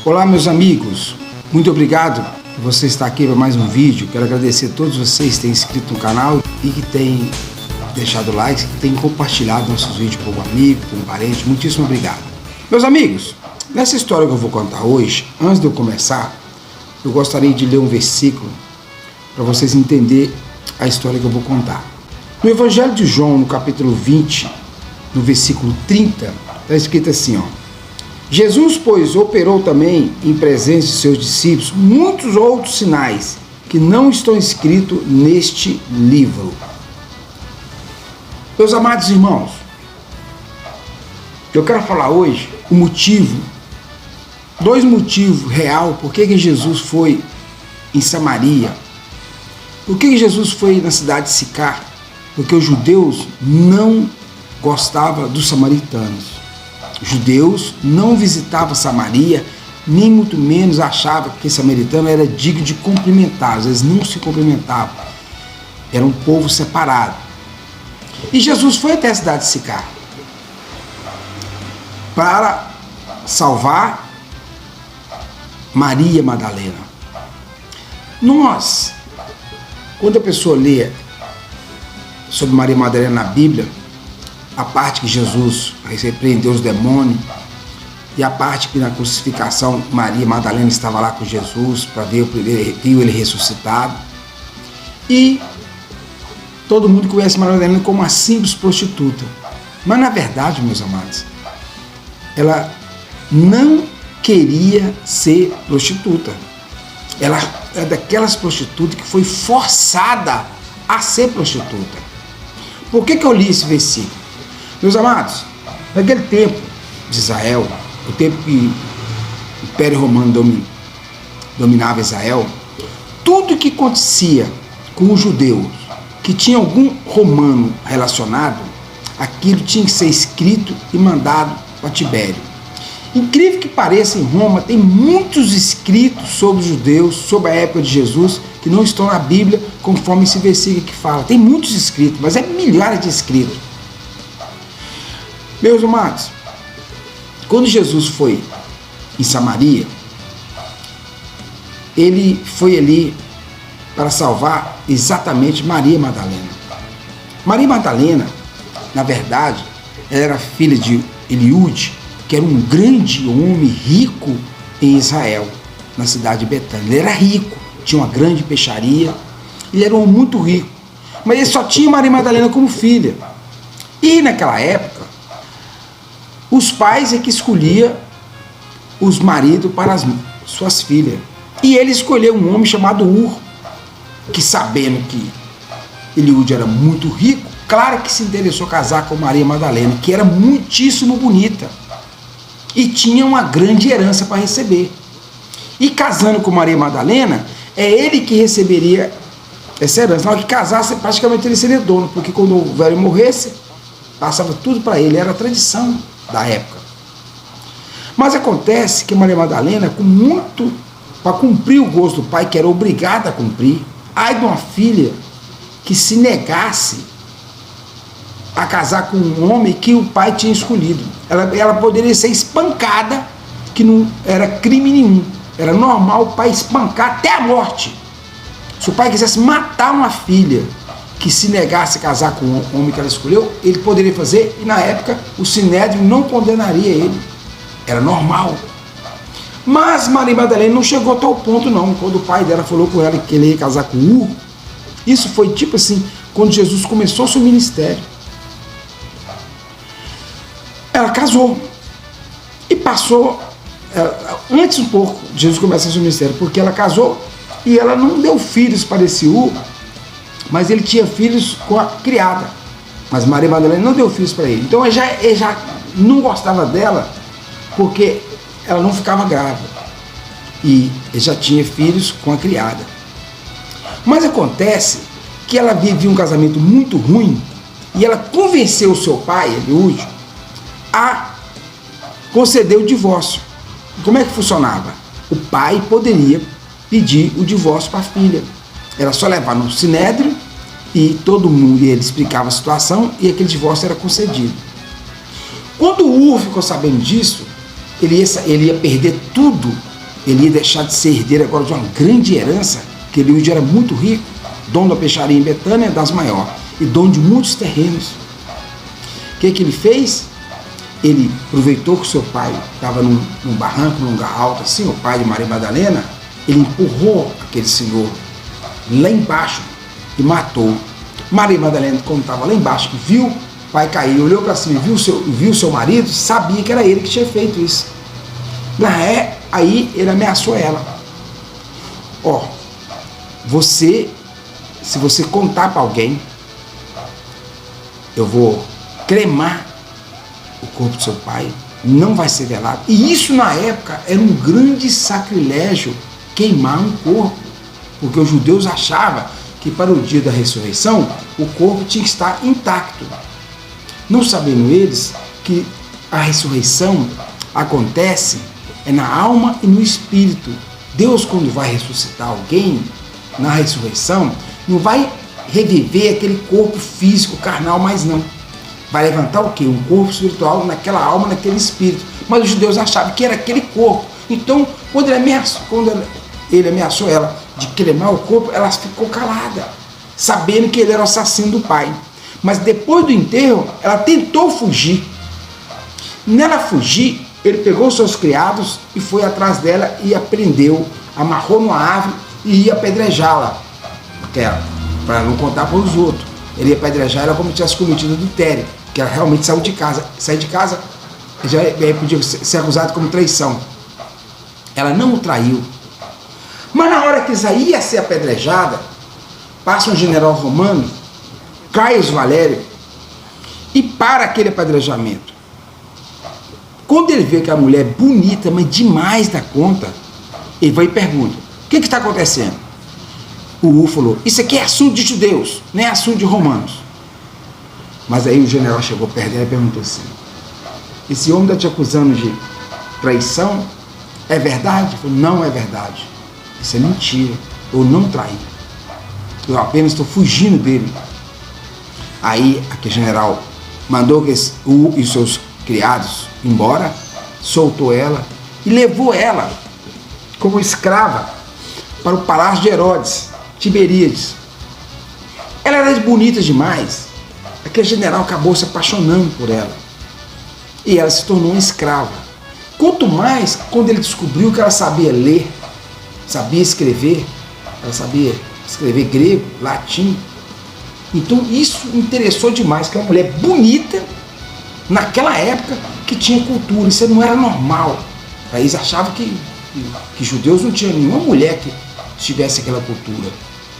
Olá, meus amigos, muito obrigado por você estar aqui para mais um vídeo. Quero agradecer a todos vocês que têm inscrito no canal e que têm deixado likes, que têm compartilhado nossos vídeos com um amigo, com um parente. Muitíssimo obrigado. Meus amigos, nessa história que eu vou contar hoje, antes de eu começar, eu gostaria de ler um versículo para vocês entenderem a história que eu vou contar. No Evangelho de João, no capítulo 20, no versículo 30, está escrito assim, ó: Jesus, pois, operou também em presença de seus discípulos muitos outros sinais que não estão escritos neste livro. Meus amados irmãos, eu quero falar hoje o motivo, dois motivos reais por que Jesus foi em Samaria. Por que Jesus foi na cidade de Sicar? Porque os judeus não gostavam dos samaritanos. Os judeus não visitavam Samaria, nem muito menos achavam que samaritano era digno de cumprimentá-los. Eles não se cumprimentavam. Era um povo separado. E Jesus foi até a cidade de Sicar para salvar Maria Madalena. Nós, quando a pessoa lê sobre Maria Madalena na Bíblia, a parte que Jesus repreendeu os demônios e a parte que na crucificação Maria Madalena estava lá com Jesus para ver, viu ele ressuscitado, e todo mundo conhece Maria Madalena como uma simples prostituta, mas na verdade, meus amados, ela não queria ser prostituta. Ela é daquelas prostitutas que foi forçada a ser prostituta. Por que eu li esse versículo? Meus amados, naquele tempo de Israel, o tempo que o Império Romano dominava Israel, tudo que acontecia com os judeus que tinha algum romano relacionado, aquilo tinha que ser escrito e mandado para Tibério. Incrível que pareça, em Roma tem muitos escritos sobre os judeus, sobre a época de Jesus, que não estão na Bíblia, conforme esse versículo que fala. Tem muitos escritos, mas é milhares de escritos. Meus amados, quando Jesus foi em Samaria, ele foi ali para salvar exatamente Maria Madalena. Maria Madalena, na verdade, ela era filha de Eliúde, que era um grande homem rico em Israel, na cidade de Betânia. Ele era rico, tinha uma grande peixaria, ele era um homem muito rico, mas ele só tinha Maria Madalena como filha. E naquela época, os pais é que escolhiam os maridos para as suas filhas. E ele escolheu um homem chamado Ur, que sabendo que Eliúde era muito rico, claro que se interessou casar com Maria Madalena, que era muitíssimo bonita e tinha uma grande herança para receber. E casando com Maria Madalena, é ele que receberia essa herança. Na hora que casasse, praticamente ele seria dono, porque quando o velho morresse, passava tudo para ele, era a tradição da época. Mas acontece que Maria Madalena, para cumprir o gosto do pai, que era obrigada a cumprir, ai de uma filha que se negasse a casar com um homem que o pai tinha escolhido. Ela poderia ser espancada, que não era crime nenhum. Era normal o pai espancar até a morte. Se o pai quisesse matar uma filha que se negasse a casar com o homem que ela escolheu, ele poderia fazer, e na época o Sinédrio não condenaria ele. Era normal. Mas Maria Madalena não chegou a tal ponto não. Quando o pai dela falou com ela que ele ia casar com Ur, isso foi tipo assim, quando Jesus começou o seu ministério. Ela casou e passou, antes um pouco de Jesus começar o seu ministério, porque ela casou e ela não deu filhos para esse Ur, mas ele tinha filhos com a criada. Mas Maria Madalena não deu filhos para ele. Então ele já não gostava dela, porque ela não ficava grávida. E ele já tinha filhos com a criada. Mas acontece que ela vivia um casamento muito ruim e ela convenceu o seu pai, Eliúde, a conceder o divórcio. Como é que funcionava? O pai poderia pedir o divórcio para a filha. Era só levar no Sinédrio e todo mundo, ele explicava a situação e aquele divórcio era concedido. Quando o Ur ficou sabendo disso, ele ia perder tudo, ele ia deixar de ser herdeiro agora de uma grande herança, que Eliúde era muito rico, dono da peixaria em Betânia, das maiores, e dono de muitos terrenos. O que ele fez? Ele aproveitou que o seu pai estava num barranco, num lugar alto assim, o pai de Maria Madalena, ele empurrou aquele senhor lá embaixo e matou. Maria Madalena, quando estava lá embaixo, viu o pai cair, olhou para cima e viu seu marido, sabia que era ele que tinha feito isso. Aí ele ameaçou ela. Ó, se você contar para alguém, eu vou cremar o corpo do seu pai, não vai ser velado. E isso na época era um grande sacrilégio, queimar um corpo, porque os judeus achavam que para o dia da ressurreição o corpo tinha que estar intacto, não sabendo eles que a ressurreição acontece na alma e no espírito. Deus, quando vai ressuscitar alguém na ressurreição, não vai reviver aquele corpo físico, carnal, mais não. Vai levantar o quê? Um corpo espiritual naquela alma, naquele espírito. Mas os judeus achavam que era aquele corpo. Então, quando ele ameaçou ela de cremar o corpo, ela ficou calada, sabendo que ele era o assassino do pai. Mas depois do enterro, ela tentou fugir. Nela fugir, ele pegou seus criados e foi atrás dela e a prendeu, amarrou numa árvore e ia apedrejá-la, para não contar para os outros. Ele ia apedrejar ela como se tivesse cometido adultério, que ela realmente saiu de casa. Sair de casa já podia ser acusado como traição. Ela não o traiu. Mas na hora que Isaías ia ser apedrejada, passa um general romano, Caio Valério, e para aquele apedrejamento. Quando ele vê que a mulher é bonita, mas demais da conta, ele vai e pergunta: o que está acontecendo? O falou: isso aqui é assunto de judeus, não é assunto de romanos. Mas aí o general chegou perto dela e perguntou assim: esse homem está te acusando de traição? É verdade? Ele falou: não é verdade. Isso é mentira. Eu não traí. Eu apenas estou fugindo dele. Aí aquele general mandou que os seus criados embora, soltou ela e levou ela como escrava para o palácio de Herodes, Tiberíades. Ela era bonita demais. Aquele general acabou se apaixonando por ela. E ela se tornou uma escrava. Quanto mais quando ele descobriu que ela sabia ler, sabia escrever, ela sabia escrever grego, latim. Então isso interessou demais, que é uma mulher bonita, naquela época, que tinha cultura. Isso não era normal. Eles achavam que judeus não tinham nenhuma mulher que tivesse aquela cultura.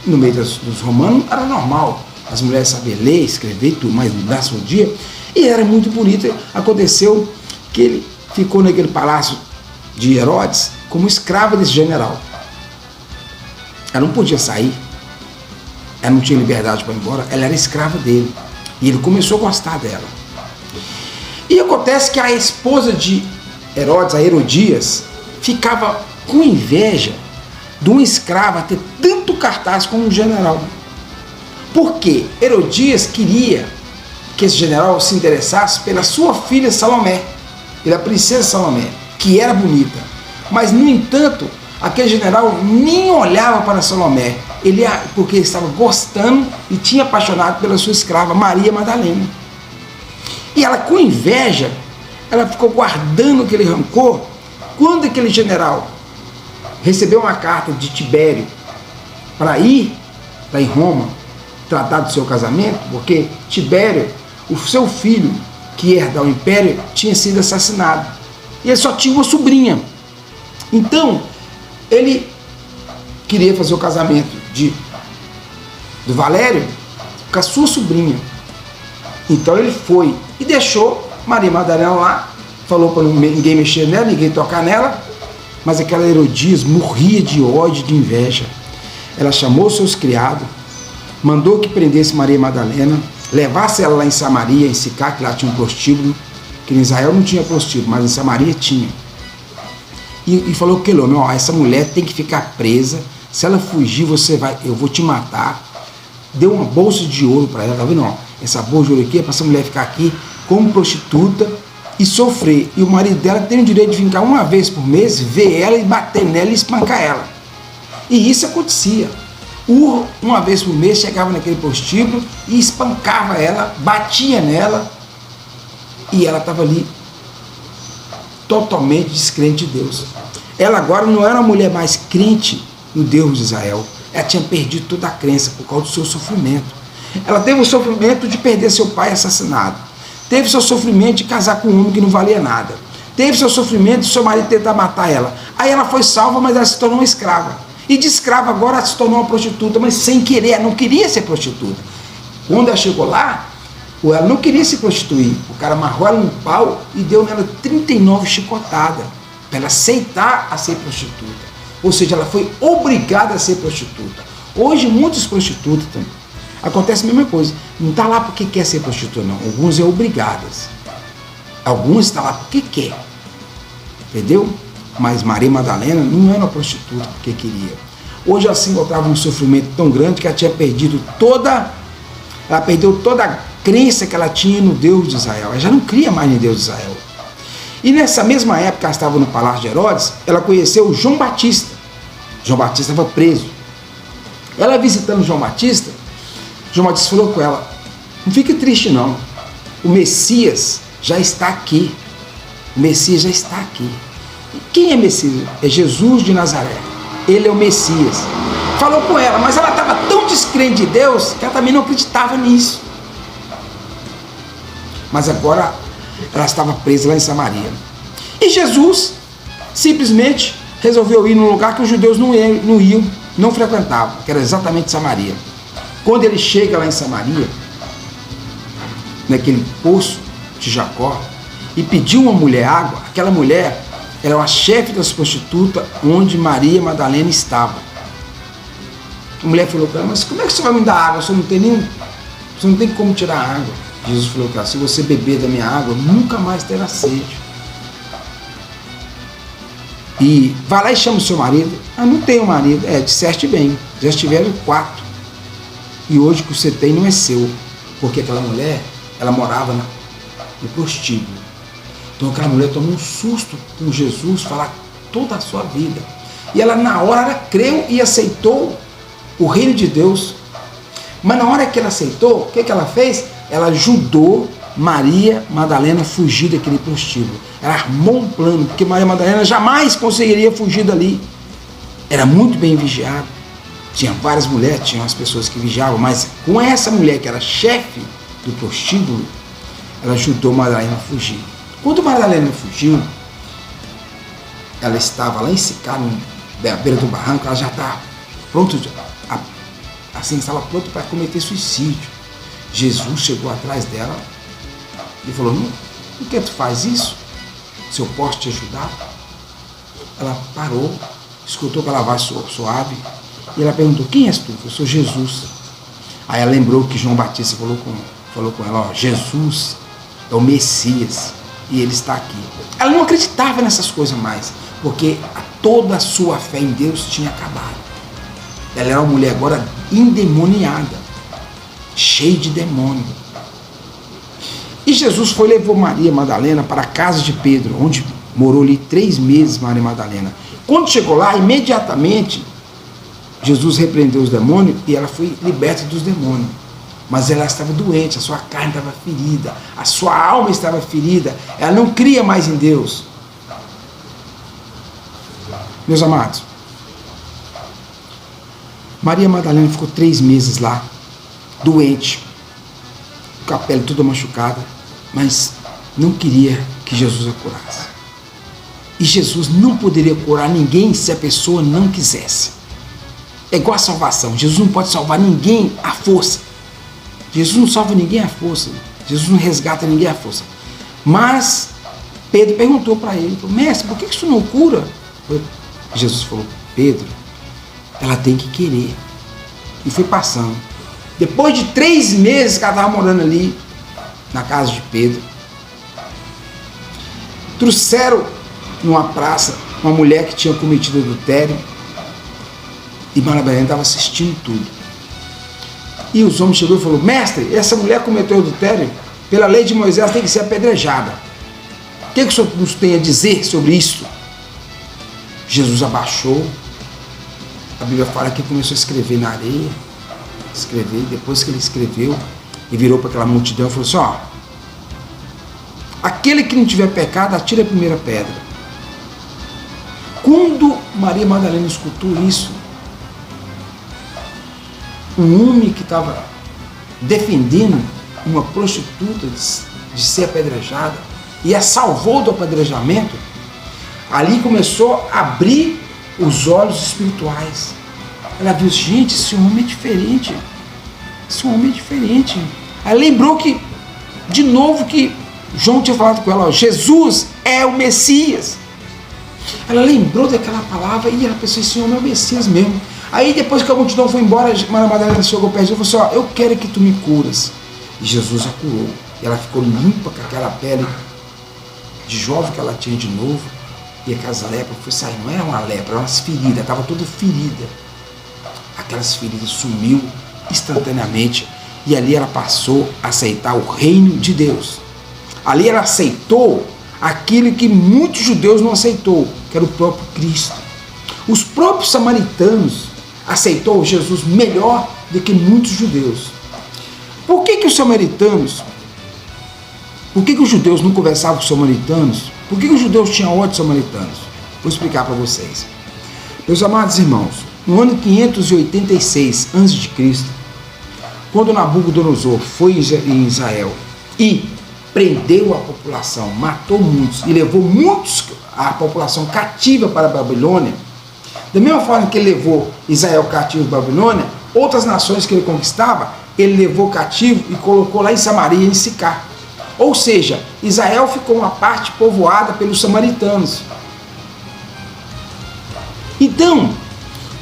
No meio dos romanos era normal. As mulheres sabiam ler, escrever, tudo, mas no seu dia. E era muito bonita. Aconteceu que ele ficou naquele palácio de Herodes como escrava desse general. Ela não podia sair. Ela não tinha liberdade para ir embora. Ela era escrava dele. E ele começou a gostar dela. E acontece que a esposa de Herodes, a Herodias, ficava com inveja de uma escrava ter tanto cartaz como um general. Porque Herodias queria que esse general se interessasse pela sua filha Salomé, pela princesa Salomé, que era bonita. Mas, no entanto, aquele general nem olhava para Salomé, porque ele estava gostando e tinha apaixonado pela sua escrava Maria Madalena. E ela, com inveja, ela ficou guardando aquele rancor. Quando aquele general recebeu uma carta de Tibério para ir lá em Roma tratar do seu casamento, porque Tibério, o seu filho, que ia herdar o império, tinha sido assassinado. E ele só tinha uma sobrinha. Então, ele queria fazer o casamento do Valério com a sua sobrinha. Então ele foi e deixou Maria Madalena lá, falou para ninguém mexer nela, ninguém tocar nela, mas aquela Herodias morria de ódio, de inveja. Ela chamou seus criados, mandou que prendesse Maria Madalena, levasse ela lá em Samaria, em Sicar, que lá tinha um prostíbulo, que em Israel não tinha prostíbulo, mas em Samaria tinha. E falou que essa mulher tem que ficar presa, se ela fugir, eu vou te matar. Deu uma bolsa de ouro para ela, tá vendo? Essa bolsa de ouro aqui é para essa mulher ficar aqui como prostituta e sofrer. E o marido dela tem o direito de vir cá uma vez por mês, ver ela e bater nela e espancar ela. E isso acontecia. Uma vez por mês chegava naquele prostíbulo e espancava ela, batia nela, e ela estava ali totalmente descrente de Deus. Ela agora não era uma mulher mais crente no Deus de Israel. Ela tinha perdido toda a crença por causa do seu sofrimento. Ela teve o sofrimento de perder seu pai assassinado. Teve seu sofrimento de casar com um homem que não valia nada. Teve seu sofrimento de seu marido tentar matar ela. Aí ela foi salva, mas ela se tornou uma escrava. E de escrava agora ela se tornou uma prostituta, mas sem querer, ela não queria ser prostituta. Quando ela chegou lá, ela não queria se prostituir. O cara amarrou ela no pau e deu nela 39 chicotadas para ela aceitar a ser prostituta. Ou seja, ela foi obrigada a ser prostituta. Hoje, muitos prostitutas também. Acontece a mesma coisa. Não está lá porque quer ser prostituta, não. Alguns é obrigadas. Alguns estão lá porque quer. Entendeu? Mas Maria Madalena não era uma prostituta porque queria. Hoje ela se encontrava num sofrimento tão grande que ela tinha perdido ela perdeu toda a crença que ela tinha no Deus de Israel. Ela já não cria mais em Deus de Israel. E nessa mesma época, ela estava no Palácio de Herodes, ela conheceu João Batista. João Batista estava preso. Ela visitando João Batista falou com ela: não fique triste não, o Messias já está aqui. O Messias já está aqui. E quem é Messias? É Jesus de Nazaré. Ele é o Messias. Falou com ela, mas ela estava tão descrente de Deus que ela também não acreditava nisso. Mas agora ela estava presa lá em Samaria. E Jesus simplesmente resolveu ir num lugar que os judeus não frequentavam, que era exatamente Samaria. Quando ele chega lá em Samaria, naquele poço de Jacó, e pediu uma mulher água, aquela mulher era a chefe das prostitutas onde Maria Madalena estava. A mulher falou para ela: mas como é que você vai me dar água? Você não tem como tirar água. Jesus falou para ela: se você beber da minha água, nunca mais terá sede. E vai lá e chama o seu marido. Ah, não tenho marido. Disseste bem, já estiveram 4. E hoje o que você tem não é seu. Porque aquela mulher, ela morava no prostíbulo. Então aquela mulher tomou um susto com Jesus, falar toda a sua vida. E ela na hora ela creu e aceitou o reino de Deus. Mas na hora que ela aceitou, o que ela fez? Ela ajudou Maria Madalena a fugir daquele prostíbulo. Ela armou um plano, porque Maria Madalena jamais conseguiria fugir dali. Era muito bem vigiado. Tinha várias mulheres, tinha as pessoas que vigiavam, mas com essa mulher que era chefe do prostíbulo, ela ajudou Madalena a fugir. Quando Madalena fugiu, ela estava lá em Sicá, à beira do barranco, ela já estava pronta, assim, estava pronta para cometer suicídio. Jesus chegou atrás dela e falou: não, por que tu faz isso? Se eu posso te ajudar? Ela parou, escutou aquela voz suave, e ela perguntou: quem és tu? Eu sou Jesus. Aí ela lembrou que João Batista falou com ela: ó, Jesus é o Messias e ele está aqui. Ela não acreditava nessas coisas mais, porque toda a sua fé em Deus tinha acabado. Ela era uma mulher agora endemoniada, cheia de demônio. E Jesus levou Maria Madalena para a casa de Pedro, onde morou ali 3 meses Maria Madalena. Quando chegou lá, imediatamente Jesus repreendeu os demônios e ela foi liberta dos demônios. Mas ela estava doente, a sua carne estava ferida, a sua alma estava ferida, ela não cria mais em Deus. Meus amados, Maria Madalena ficou 3 meses lá, doente, com a pele toda machucada, mas não queria que Jesus a curasse. E Jesus não poderia curar ninguém se a pessoa não quisesse. É igual a salvação. Jesus não pode salvar ninguém à força. Jesus não salva ninguém à força. Jesus não resgata ninguém à força. Mas Pedro perguntou para ele: mestre, por que isso não cura? Jesus falou: Pedro, ela tem que querer. E foi passando. Depois de 3 meses que ela estava morando ali, na casa de Pedro, trouxeram numa praça uma mulher que tinha cometido adultério, e Maria Madalena estava assistindo tudo. E os homens chegaram e falaram: mestre, essa mulher cometeu adultério, pela lei de Moisés tem que ser apedrejada. que o Senhor nos tem a dizer sobre isso? Jesus abaixou, a Bíblia fala que começou a escrever na areia, depois que ele escreveu, e virou para aquela multidão e falou assim, ó, aquele que não tiver pecado, atire a primeira pedra. Quando Maria Madalena escutou isso, um homem que estava defendendo uma prostituta de ser apedrejada e a salvou do apedrejamento, ali começou a abrir os olhos espirituais. Ela viu, gente, esse homem é diferente. Esse homem é diferente. Aí lembrou que, de novo, que João tinha falado com ela, ó, Jesus é o Messias. Ela lembrou daquela palavra e ela pensou, esse homem é o Messias mesmo. Aí depois que a multidão foi embora, Maria Madalena chegou perto e falou assim, ó, eu quero que tu me curas. E Jesus a curou. E ela ficou limpa com aquela pele de jovem que ela tinha de novo. E aquelas lepras foi sair, não era uma lepra, era umas feridas, estava toda ferida. Aquelas feridas sumiu instantaneamente. E ali ela passou a aceitar o reino de Deus. Ali ela aceitou aquilo que muitos judeus não aceitou, que era o próprio Cristo. Os próprios samaritanos aceitou Jesus melhor do que muitos judeus. Por que os samaritanos, por que os judeus não conversavam com os samaritanos? Por que os judeus tinham ódio dos samaritanos? Vou explicar para vocês. Meus amados irmãos, no ano 586 a.C., quando Nabucodonosor foi em Israel e prendeu a população, matou muitos e levou muitos, a população cativa para a Babilônia, da mesma forma que ele levou Israel cativo para a Babilônia, outras nações que ele conquistava, ele levou cativo e colocou lá em Samaria, em Sicar. Ou seja, Israel ficou uma parte povoada pelos samaritanos. Então,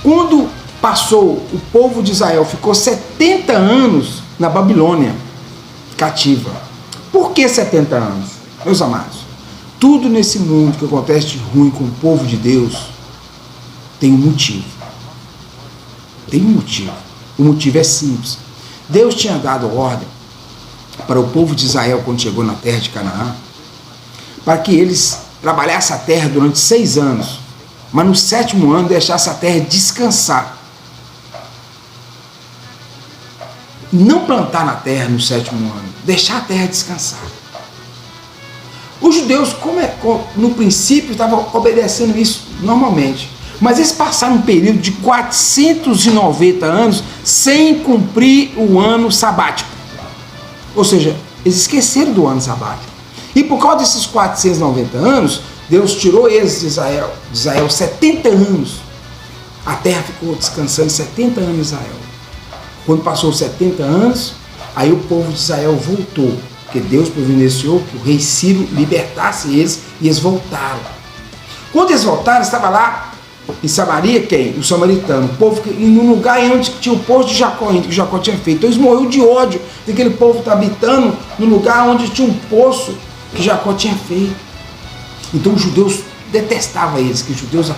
quando passou, o povo de Israel ficou 70 anos na Babilônia, cativa. Por que 70 anos? Meus amados, tudo nesse mundo que acontece de ruim com o povo de Deus, tem um motivo. Tem um motivo. O motivo é simples. Deus tinha dado ordem para o povo de Israel, quando chegou na terra de Canaã, para que eles trabalhassem a terra durante 6 anos, mas no 7º ano deixassem a terra descansar. Não plantar na terra no 7º ano, deixar a terra descansar. Os judeus, no princípio, estavam obedecendo isso normalmente, mas eles passaram um período de 490 anos sem cumprir o ano sabático. Ou seja, eles esqueceram do ano sabático. E por causa desses 490 anos, Deus tirou eles de Israel 70 anos. A terra ficou descansando 70 anos em Israel. Quando passou os 70 anos, aí o povo de Israel voltou, porque Deus providenciou que o rei Ciro libertasse eles e eles voltaram. Quando eles voltaram, estava lá em Samaria, quem? O samaritano, o povo no lugar onde tinha o poço de Jacó, que Jacó tinha feito. Então eles morreram de ódio daquele povo que está habitando no lugar onde tinha um poço que Jacó tinha feito. Então os judeus detestavam eles, que os judeus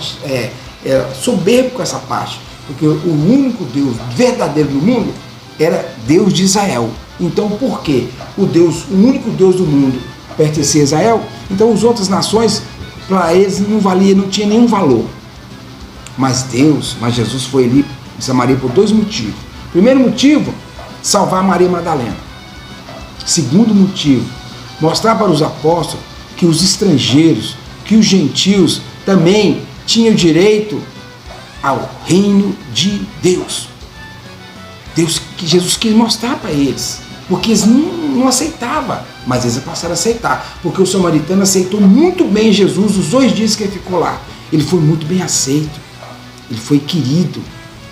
eram soberbos com essa parte, porque o único Deus verdadeiro do mundo era Deus de Israel. Então por quê? O único Deus do mundo pertencia a Israel, então as outras nações, para eles não valia, não tinha nenhum valor. Mas Jesus foi ali em Samaria por 2 motivos. Primeiro motivo, salvar Maria Madalena. Segundo motivo, mostrar para os apóstolos que os estrangeiros, que os gentios também tinham direito ao reino de Deus. Que Jesus quis mostrar para eles, porque eles não aceitavam, mas eles passaram a aceitar, porque o samaritano aceitou muito bem Jesus os 2 dias que ele ficou lá. Ele foi muito bem aceito, ele foi querido,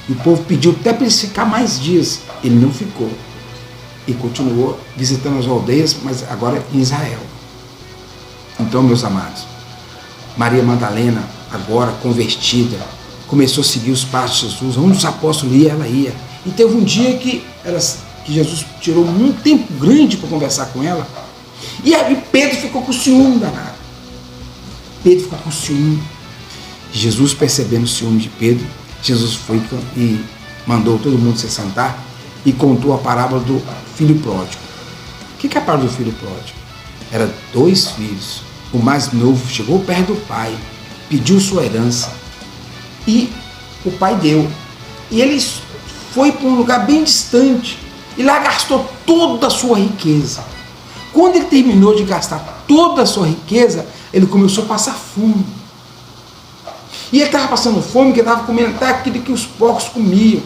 e o povo pediu até para ele ficar mais dias, ele não ficou, e continuou visitando as aldeias, mas agora em Israel. Então, meus amados, Maria Madalena, agora convertida, começou a seguir os passos de Jesus, onde os apóstolos iam, ela ia. E teve um dia que Jesus tirou um tempo grande para conversar com ela, e aí Pedro ficou com ciúme danado. Pedro ficou com ciúme. Jesus, percebendo o ciúme de Pedro, Jesus foi e mandou todo mundo se sentar e contou a parábola do filho pródigo. O que é a parábola do filho pródigo? Era 2 filhos. o mais novo, chegou perto do pai, pediu sua herança e o pai deu. E ele foi para um lugar bem distante e lá gastou toda a sua riqueza. Quando ele terminou de gastar toda a sua riqueza, ele começou a passar fome. E ele estava passando fome, porque estava comendo até aquilo que os porcos comiam.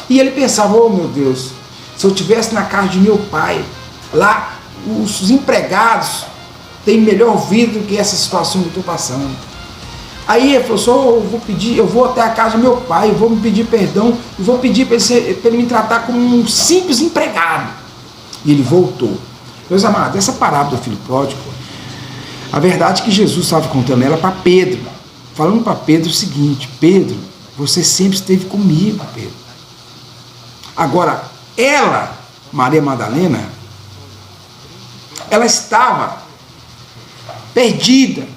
E ele pensava, oh meu Deus, se eu estivesse na casa de meu pai, lá os empregados têm melhor vida do que essa situação que eu estou passando. Aí ele falou, eu vou até a casa do meu pai, eu vou me pedir perdão, eu vou pedir para ele me tratar como um simples empregado. E ele voltou. Meus amados, essa parábola do filho pródigo, a verdade é que Jesus estava contando ela para Pedro, falando para Pedro o seguinte: Pedro, você sempre esteve comigo, Pedro. Agora, ela, Maria Madalena, ela estava perdida.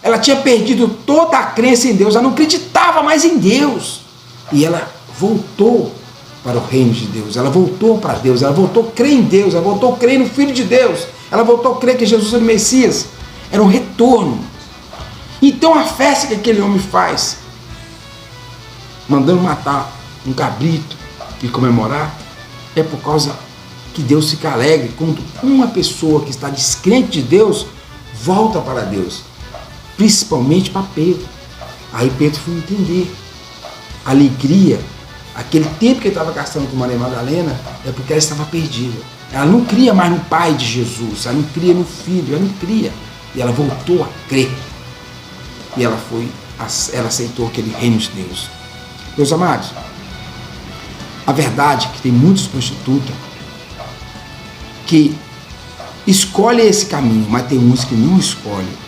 Ela tinha perdido toda a crença em Deus, ela não acreditava mais em Deus. E ela voltou para o reino de Deus, ela voltou para Deus, ela voltou a crer em Deus, ela voltou a crer no Filho de Deus, ela voltou a crer que Jesus era o Messias. Era um retorno. Então a festa que aquele homem faz, mandando matar um cabrito e comemorar, é por causa que Deus fica alegre quando uma pessoa que está descrente de Deus volta para Deus. Principalmente para Pedro. Aí Pedro foi entender a alegria, aquele tempo que ele estava gastando com Maria Madalena, é porque ela estava perdida. Ela não cria mais no Pai de Jesus, ela não cria no Filho, ela não cria. E ela voltou a crer. E ela aceitou aquele reino de Deus. Meus amados, a verdade é que tem muitos prostitutas que escolhem esse caminho, mas tem uns que não escolhem.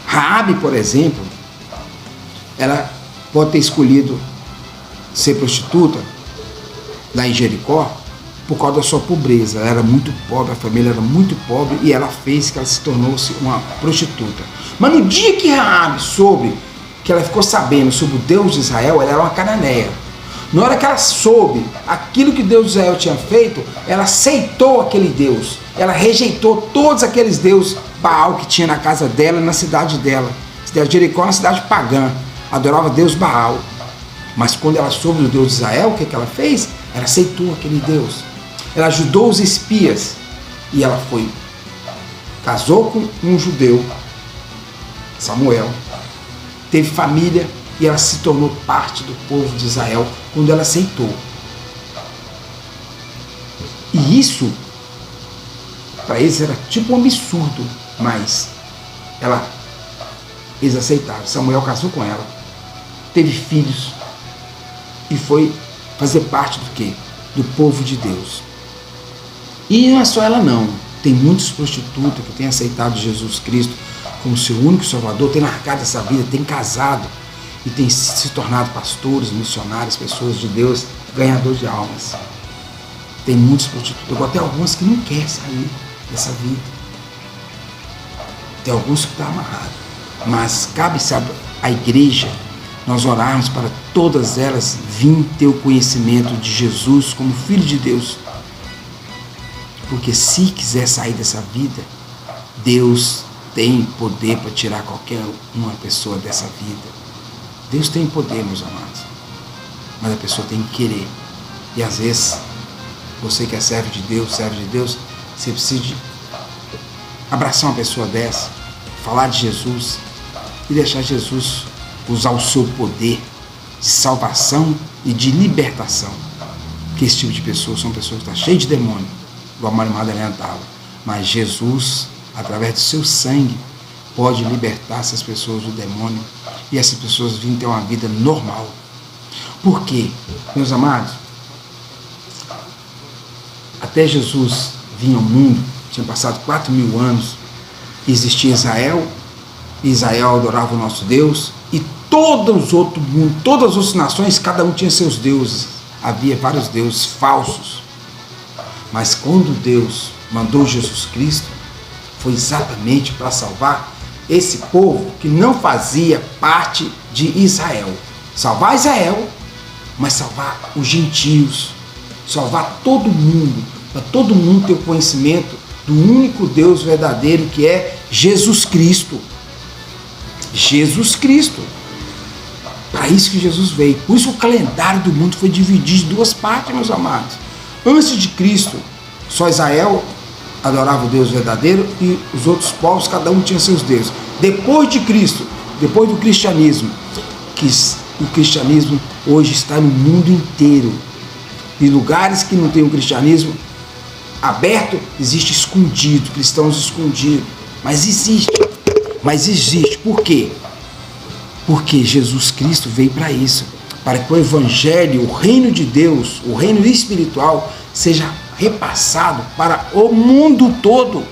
Raabe, por exemplo, ela pode ter escolhido ser prostituta lá em Jericó por causa da sua pobreza. Ela era muito pobre, a família era muito pobre e ela fez que ela se tornou-se uma prostituta. Mas no dia que Raabe soube, que ela ficou sabendo sobre o Deus de Israel, ela era uma cananeia. Na hora que ela soube aquilo que Deus de Israel tinha feito, ela aceitou aquele Deus. Ela rejeitou todos aqueles deuses Baal que tinha na casa dela e na cidade dela. A cidade de Jericó é uma cidade pagã, adorava Deus Baal. Mas quando ela soube do Deus de Israel, o que ela fez? Ela aceitou aquele Deus. Ela ajudou os espias e ela foi, casou com um judeu, Samuel, teve família e ela se tornou parte do povo de Israel quando ela aceitou. E isso, para eles era tipo um absurdo, mas eles aceitaram. Samuel casou com ela, teve filhos e foi fazer parte do quê? Do povo de Deus. E não é só ela não, tem muitos prostitutas que têm aceitado Jesus Cristo como seu único salvador, têm largado essa vida, têm casado e têm se tornado pastores, missionários, pessoas de Deus, ganhadores de almas. Tem muitos prostitutas, até alguns que não querem sair dessa vida. Tem alguns que estão amarrados. Mas cabe, sabe, a igreja, nós orarmos para todas elas virem ter o conhecimento de Jesus como Filho de Deus. Porque se quiser sair dessa vida, Deus tem poder para tirar qualquer uma pessoa dessa vida. Deus tem poder, meus amados. Mas a pessoa tem que querer. E às vezes, você que é servo de Deus, você precisa de abraçar uma pessoa dessa, falar de Jesus e deixar Jesus usar o seu poder de salvação e de libertação. Porque esse tipo de pessoas são pessoas que estão cheias de demônio, igual a Maria Madalena estava. Mas Jesus, através do seu sangue, pode libertar essas pessoas do demônio e essas pessoas virem ter uma vida normal. Por quê, meus amados? Até Jesus vir ao mundo, tinha passado 4.000 anos, existia Israel, e Israel adorava o nosso Deus, e todos os outros mundos, todas as outras nações, cada um tinha seus deuses. Havia vários deuses falsos. Mas quando Deus mandou Jesus Cristo, foi exatamente para salvar esse povo que não fazia parte de Israel. Salvar Israel, mas salvar os gentios, salvar todo mundo, para todo mundo ter o conhecimento do único Deus verdadeiro, que é Jesus Cristo. Jesus Cristo. Para isso que Jesus veio. Por isso o calendário do mundo foi dividido em duas partes, meus amados. Antes de Cristo, só Israel adorava o Deus verdadeiro e os outros povos, cada um tinha seus deuses. Depois de Cristo, depois do cristianismo, que o cristianismo hoje está no mundo inteiro. Em lugares que não tem o cristianismo aberto, existe escondido, cristãos escondidos. Mas existe. Mas existe. Por quê? Porque Jesus Cristo veio para isso. Para que o evangelho, o reino de Deus, o reino espiritual, seja repassado para o mundo todo.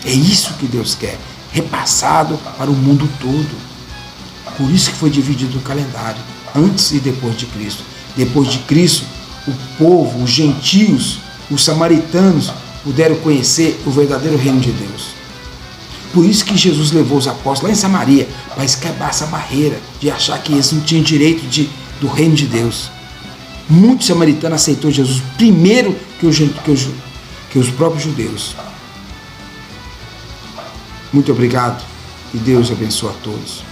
É isso que Deus quer. Repassado para o mundo todo. Por isso que foi dividido o calendário. Antes e depois de Cristo. Depois de Cristo, o povo, os gentios, os samaritanos puderam conhecer o verdadeiro reino de Deus. Por isso que Jesus levou os apóstolos lá em Samaria, para quebrar essa barreira de achar que eles não tinham direito do reino de Deus. Muitos samaritanos aceitou Jesus primeiro que os próprios judeus. Muito obrigado e Deus abençoe a todos.